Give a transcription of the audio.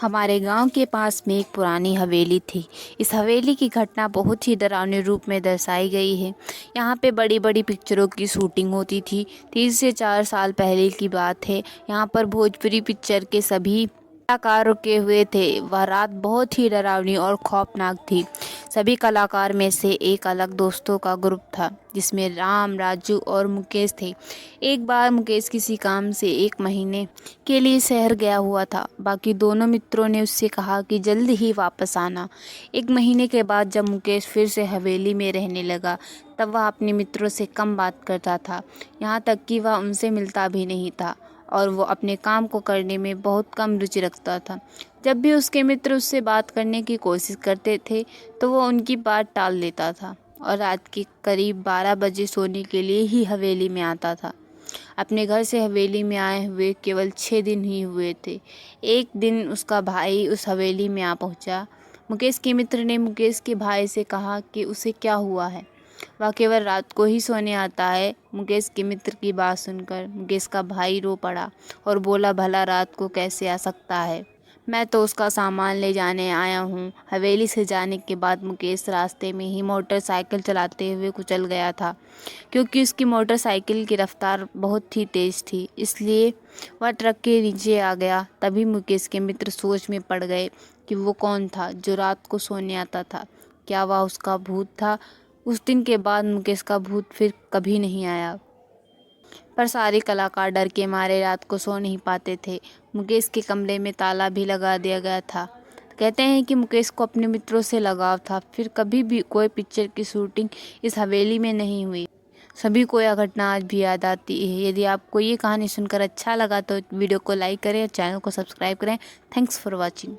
हमारे गांव के पास में एक पुरानी हवेली थी। इस हवेली की घटना बहुत ही डरावने रूप में दर्शाई गई है। यहाँ पे बड़ी बड़ी पिक्चरों की शूटिंग होती थी। 3 से 4 साल पहले की बात है। यहाँ पर भोजपुरी पिक्चर के सभी कलाकार रुके हुए थे। वह रात बहुत ही डरावनी और खौफनाक थी। सभी कलाकार में से एक अलग दोस्तों का ग्रुप था, जिसमें राम, राजू और मुकेश थे। एक बार मुकेश किसी काम से 1 महीने के लिए शहर गया हुआ था। बाकी दोनों मित्रों ने उससे कहा कि जल्द ही वापस आना। 1 महीने के बाद जब मुकेश फिर से हवेली में रहने लगा, तब वह अपने मित्रों से कम बात करता था। यहाँ तक कि वह उनसे मिलता भी नहीं था और वो अपने काम को करने में बहुत कम रुचि रखता था। जब भी उसके मित्र उससे बात करने की कोशिश करते थे, तो वो उनकी बात टाल देता था और रात के करीब 12 बजे सोने के लिए ही हवेली में आता था। अपने घर से हवेली में आए हुए केवल 6 दिन ही हुए थे। एक दिन उसका भाई उस हवेली में आ पहुंचा। मुकेश के मित्र ने मुकेश के भाई से कहा कि उसे क्या हुआ है, वह केवल रात को ही सोने आता है। मुकेश के मित्र की बात सुनकर मुकेश का भाई रो पड़ा और बोला, भला रात को कैसे आ सकता है, मैं तो उसका सामान ले जाने आया हूँ। हवेली से जाने के बाद मुकेश रास्ते में ही मोटरसाइकिल चलाते हुए कुचल गया था। क्योंकि उसकी मोटरसाइकिल की रफ्तार बहुत ही तेज़ थी, इसलिए वह ट्रक के नीचे आ गया। तभी मुकेश के मित्र सोच में पड़ गए कि वो कौन था जो रात को सोने आता था। क्या वह उसका भूत था? उस दिन के बाद मुकेश का भूत फिर कभी नहीं आया। पर सारे कलाकार डर के मारे रात को सो नहीं पाते थे। मुकेश के कमरे में ताला भी लगा दिया गया था। कहते हैं कि मुकेश को अपने मित्रों से लगाव था। फिर कभी भी कोई पिक्चर की शूटिंग इस हवेली में नहीं हुई। सभी को यह घटना आज भी याद आती है। यदि आपको ये कहानी सुनकर अच्छा लगा तो वीडियो को लाइक करें और चैनल को सब्सक्राइब करें। Thanks for watching.